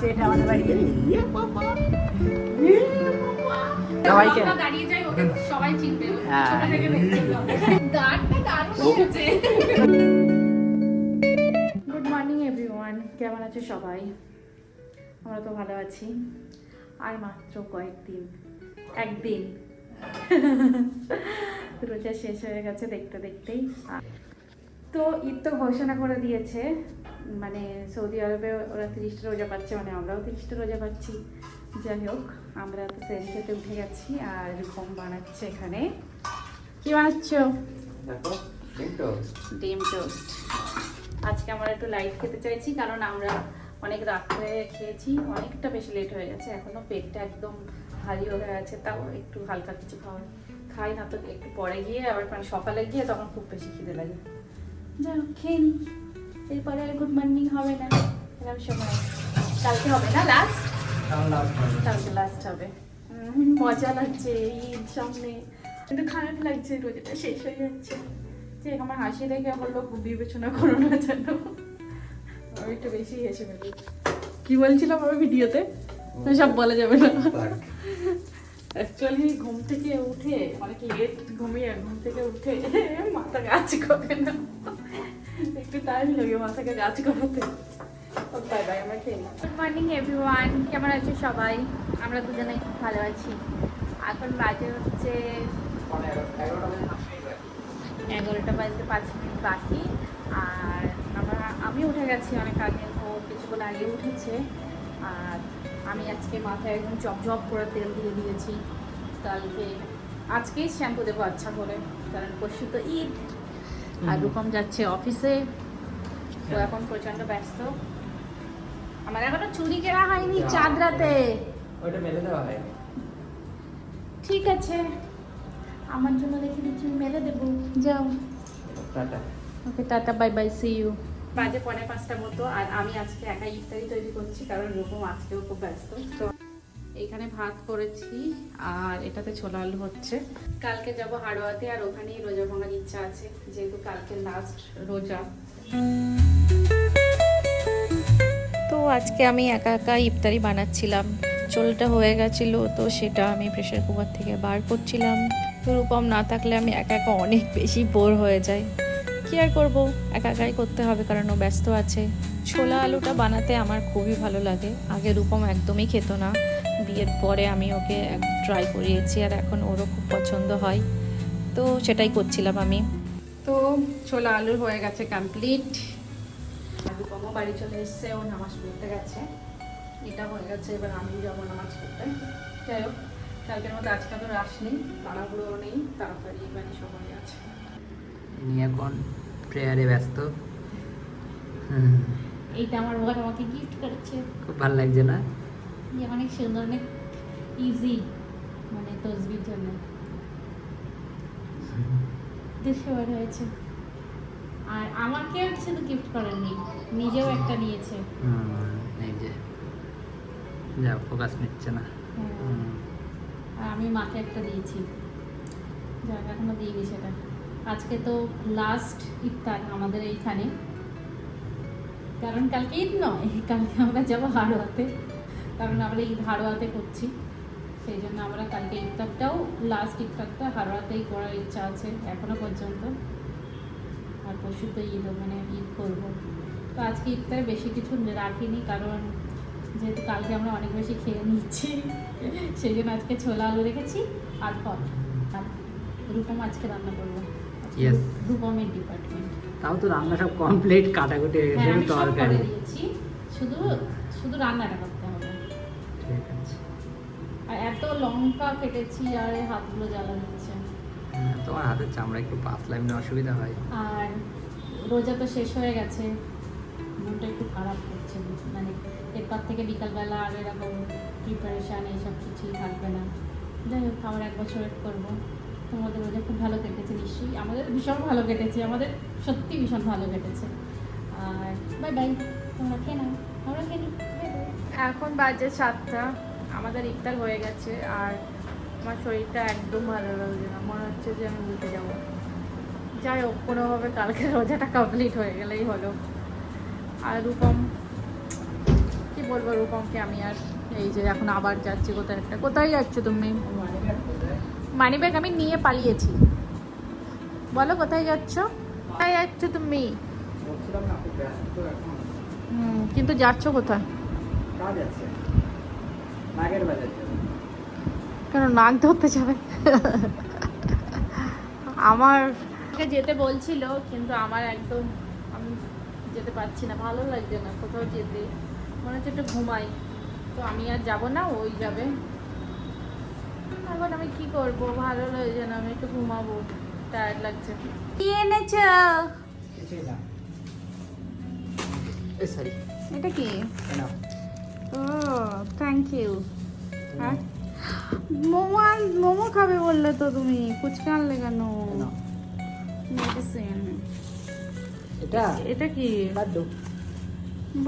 সেটা আমাদের বাড়িতে সবাইকে দাঁড়িয়ে যায় ওকে সবাই চিনবে হ্যাঁ। ছোট থেকে দেখছি দাঁড়টা দারুণ হয়েছে। গুড মর্নিং এভরিওয়ান, কেমন আছে সবাই? আমরা তো ভালো আছি। আর মাত্র কয়েকদিন, একদিন রোজা শেষ হয়ে গেছে দেখতে দেখতেই। তো ঈদ তো ঘোষণা করে দিয়েছে, মানে সৌদি আরবে ওরা 30টা রোজা পাচ্ছে, মানে আমরাও 30টা রোজা পাচ্ছি। যাই হোক, আমরা তো সেরি খেতে উঠে গেছি। আর এরকম বানাচ্ছে এখানে। কি বানাচ্ছ? ডিম টোস্ট। আজকে আমরা একটু লাইট খেতে চাইছি, কারণ আমরা অনেক রাত্রে খেয়েছি, অনেকটা বেশি লেট হয়ে গেছে, এখনো পেটটা একদম ভারী হয়ে আছে। তাও একটু হালকা কিছু খাই না তো একটু পরে গিয়ে আবার মানে সকালে গিয়ে তখন খুব বেশি খিদে লাগে। যাই হোক, খেয়ে নিই, এরপরে আর গুড মর্নিং হবে না এরকম সময়। কালকে হবে না লাস্ট? কালকে লাস্ট হবে। মজা লাগছে ঈদ সামনে, কিন্তু খারাপ লাগছে, রোজাটা শেষ হয়ে যাচ্ছে। যে আমার হাসি দেখে বললো খুব বিবেচনা করো না যেন, আমি একটু বেশি হেসে ফেলি। কি বলছিলাম আমি ভিডিওতে? সব বলা যাবে না। অ্যাকচুয়ালি ঘুম থেকে উঠে অনেক লেট ঘুমিয়ে ঘুম থেকে উঠে মাথা কাজ করে না, একটু টাইম লাগে মাথাকে কাজ করতে। বাই বাই, আমরা খেয়ে নিই। গুড মর্নিং এভরিওয়ান, কেমন আছে সবাই? আমরা দুজনে খুব ভালো আছি। এখন বাজে হচ্ছে 11টা বাজতে 5 মিনিট বাকি। আর আমি উঠে গেছি অনেক আগে, ও কিছুক্ষণ আগে উঠেছে। আর আমি আজকে মাথায় একদম চপচপ করে তেল দিয়ে দিয়েছি। আজকেই শ্যাম্পু দেবো আচ্ছা করে, কারণ পরশু তো ঈদ। আর রূপম যাচ্ছে অফিসে, তো এখন প্রচণ্ড ব্যস্ত। আমার এখনো চুড়ি কেনা হয়নি চাঁদ রাতে। ওটা মেলে দেওয়া হয়। ঠিক আছে, আমার জন্য রেখে দিচ্ছি, মেলে দেবো। যাও, টাটা। ওকে টাটা, বাই বাই, সি ইউ। বাজে 4:45 মতো। আর আমি আজকে একা ইফতারি তৈরি করছি, কারণ রূপম আজকেও খুব ব্যস্ত। তো এইখানে ভাত করেছি, আর এটাতে ছোলা আলু হচ্ছে। কালকে যাব হাড়োয়াতে, আর ওখানেই রোজা ভাঙার ইচ্ছা আছে, যেহেতু কালকে লাস্ট রোজা। তো আজকে আমি একা একা ইফতারি বানাচ্ছিলাম, চোলটা হয়ে গেছিলো, তো সেটা আমি প্রেসার কুকার থেকে বার করছিলাম। তো রূপম না থাকলে আমি একা একা অনেক বেশি বোর হয়ে যাই। কী আর করবো, একা একাই করতে হবে, কারণ ও ব্যস্ত আছে। ছোলা আলুটা বানাতে আমার খুবই ভালো লাগে। আগে রূপম একদমই খেত না, বিয়ের পরে আমি ওকে ট্রাই করিয়েছি, আর এখন ওরও খুব পছন্দ হয়, তো সেটাই করছিলাম আমি। তো ছোলা আলু হয়ে গেছে কমপ্লিট। রূপমও বাড়ি চলে এসছে, ও নামাজ পড়তে গেছে। এটা হয়ে গেছে, এবার আমিও যাবো নামাজ পড়তে। যাই হোক, কালকের মতো আজকে তো রাশ নেই, তাড়াহুড়ো নেই, তাড়াতাড়ি মানে সবাই আছে। ইনি এখন প্রেয়ারে ব্যস্ত। এইটা আমার বর আমাকে গিফট করেছে। খুব ভালো লাগছে না? অনেক সুন্দর, অনেক ইজি, মানে তসবির জন্য 150 বার হয়েছে। আর আমাকে শুধু গিফট করেননি, নিজেও একটা নিয়েছে। এই যে যা ফোকাস নিচ্ছে না। আর আমি মাকে একটা দিয়েছি, যাক এখনো দিইনি সেটা। আজকে তো লাস্ট ইফতার আমাদের এইখানে, কারণ কালকে ঈদ নয়, কালকে আমরা যাবো হাড়োয়াতে, কারণ আমরা ঈদ হাড়োয়াতে করছি। সেই জন্য আমরা কালকে ইফতারটাও, লাস্ট ইফতারটা হাড়োয়াতেই করার ইচ্ছা আছে এখনো পর্যন্ত। আর পরশু তো ঈদ, মানে ঈদ করবো। তো আজকে ইফতারে বেশি কিছু রাখিনি, কারণ যেহেতু কালকে আমরা অনেক বেশি খেয়ে নিচ্ছি, সেই জন্য আজকে ছোলা আলু রেখেছি আর ফল। আর রূপম আজকে রান্না করবো, রূপমের ডিপার্টমেন্ট। তাও তো রান্না সব কমপ্লিট, কাটাকুটি হয়ে গেছে, আমি সব করে তরকারি। দিয়েছি, শুধু শুধু রান্নাটা করতে হবে। ঠিক আছে। আর এত লঙ্কা কেটেছি, আর এই হাতগুলো জ্বালা দিচ্ছে। তোমার হাতের চামড়া একটু পাতলা, এমনি অসুবিধা হয়। আর রোজা তো শেষ হয়ে গেছে, মনটা একটু খারাপ করছে, মানে এরপর থেকে বিকালবেলা আর এরকম প্রিপারেশান এইসব কিছুই থাকবে না। যাই হোক, আমরা 1 বছর ওয়েট করবো। তোমাদের রোজা খুব ভালো কেটেছে নিশ্চয়ই? আমাদের ভীষণ ভালো কেটেছে, আমাদের সত্যি ভীষণ ভালো কেটেছে। আর বাই বাই, তোমরা খেয়ে নাও, আমরা খেয়ে নিই। এখন বাজে 7টা, আমাদের ইফতার হয়ে গেছে। আর আমার শরীরটা একদম ভালো লাগছে না, মনে হচ্ছে যে আমি উঠে যাবো। যাই হোক, কোনোভাবে কালকে রোজাটা কমপ্লিট হয়ে গেলেই হলো। আর রূপম কি বলবো রূপমকে আমি আর এই যে এখন আবার যাচ্ছি কোথায় একটা। কোথায় যাচ্ছ তুমি? মানি ব্যাগ আমি নিয়ে পালিয়েছি। বলো কোথায় যাচ্ছ? কোথায় যাচ্ছ তুমি? কিন্তু যাচ্ছ কোথায়? কেন নাক ধরতে যাবে? আমার যেতে বলছিল কিন্তু আমার একদম আমি যেতে পারছি না, ভালো লাগছে না কোথাও যেতে, মনে হচ্ছে একটু ঘুমাই। তো আমি আর যাব না, ওই যাবে। এখন আমি কি করব, ভালো লাগছে না, আমি একটু ঘুমাবো, টায়ার্ড লাগছে। কি এনেছ? এটা কি? ও থ্যাংক ইউ। হ্যাঁ মোমো খাবে বললে তো তুমি, ফুচকা আনলে কেন? মেডিসিন। এটা কি?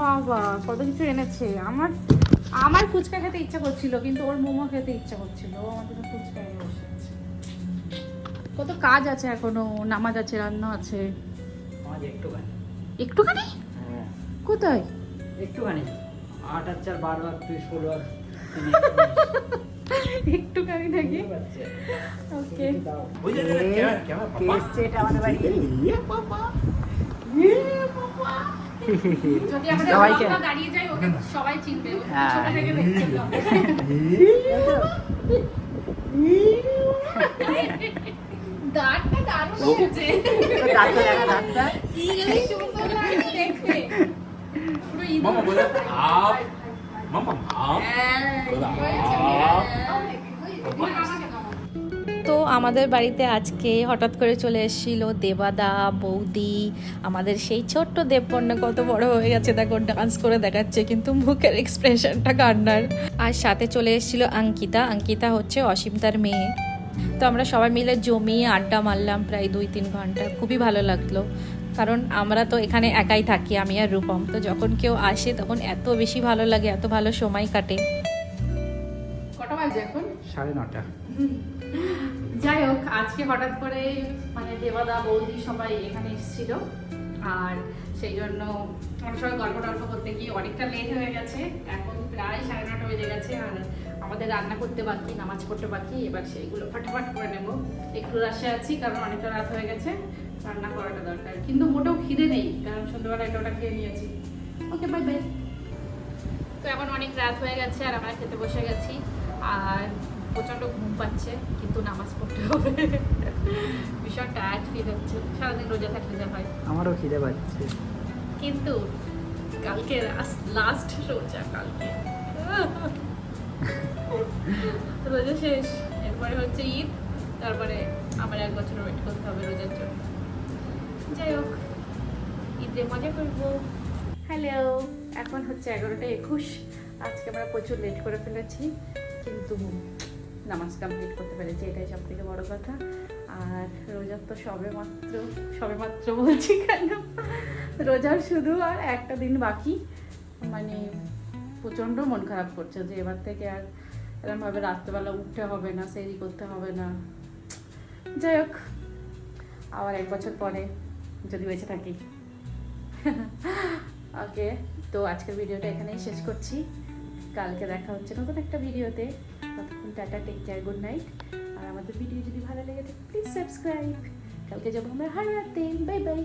বাবা কত কিছু এনেছে। আমার ফুচকা খেতে ইচ্ছা করছিল কিন্তু ওর মোমো খেতে ইচ্ছা করছিল, ও আমাদের ফুচকা নিয়ে বসে আছে। কত কাজ আছে এখনো, নামাজ আছে, রান্না আছে। একটুখানি? কোথায় একটুখানি? 8 আর 4 12 আর 16 আর একটুখানি নাকি? ওকে যদি আমরা সবাইকে। দাঁড়িয়ে যাই ওকে সবাই চিনবে, ও হ্যাঁ। ছোট থেকে দেখছে তো। দাঁতটা দারুণ হয়েছে। কি জানি সুন্দর লাগছে দেখতে। পুরো Eid. Mama boleh up. Mama up. তো আমাদের বাড়িতে আজকে হঠাৎ করে চলে এসেছিল দেবাদা, বৌদি, আমাদের সেই ছোট্ট দেবকন্যা কত বড় হয়ে গেছে দেখো, ডান্স করে দেখাচ্ছে কিন্তু মুখের এক্সপ্রেশনটা কান্নার। আর সাথে চলে এসেছিল অঙ্কিতা। অঙ্কিতা হচ্ছে অসীমদার মেয়ে। তো আমরা সবাই মিলে জমিয়ে আড্ডা মারলাম প্রায় 2-3 ঘন্টা, খুবই ভালো লাগলো। কারণ আমরা তো এখানে একাই থাকি, আমি আর রূপম, তো যখন কেউ আসে তখন এত বেশি ভালো লাগে, এত ভালো সময় কাটে। কটা বাজে এখন? 9:30। যাই হোক, আজকে হঠাৎ করে মানে দেবাদা, বৌদি সবাই এখানে এসেছিল, আর সেই জন্য আমরা সবাই গল্প টল্প করতে গিয়ে অনেকটা লেট হয়ে গেছে। এখন প্রায় 9:30 বেজে গেছে, আর আমাদের রান্না করতে বাকি, নামাজ পড়তে বাকি। এবার সেইগুলো ফাটাফাট করে নেব। একটু রাশে আছি কারণ অনেকটা রাত হয়ে গেছে, রান্না করাটা দরকার। কিন্তু মোটেও খিদে নেই কারণ সন্ধ্যাবেলা এটা ওটা খেয়ে নিয়েছি। Okay bye bye. তো এখন অনেক রাত হয়ে গেছে আর আমরা খেতে বসে গেছি, আর প্রচণ্ড ঘুম পাচ্ছে কিন্তু নামাজ পড়তে হবে। ভীষণ টায়ার্ড ফিল হচ্ছে, সারাদিন রোজা থাকলে যা হয়। আমারও খিদে পাচ্ছে কিন্তু কালকে লাস্ট রোজা, কালকে রোজা শেষ, এরপরে হচ্ছে ঈদ, তারপরে আবার 1 বছর ওয়েট করতে হবে রোজার জন্য। যাই হোক, ঈদে মজা করবো। হ্যালো, এখন হচ্ছে 11:21। আজকে আমরা প্রচুর লেট করে ফেলেছি কিন্তু নামাজ কমপ্লিট করতে পেরেছি, এটাই সব থেকে বড় কথা। আর রোজার তো সবে মাত্র বলছি কেন, রোজার শুধু আর একটা দিন বাকি। মানে প্রচণ্ড মন খারাপ করছে যে এবার থেকে আর এরকমভাবে রাত্রেবেলা উঠতে হবে না, সেরি করতে হবে না। যাই হোক, আবার 1 বছর পরে যদি বেঁচে থাকি। ওকে, তো আজকের ভিডিওটা এখানেই শেষ করছি। কালকে দেখা হচ্ছে নতুন একটা ভিডিওতে। ততক্ষণ ta-ta, take care, good night. আর আমাদের ভিডিও যদি ভালো লেগে থাকে প্লিজ সাবস্ক্রাইব। কালকে যাবো আমরা হার রাতে। Bye bye.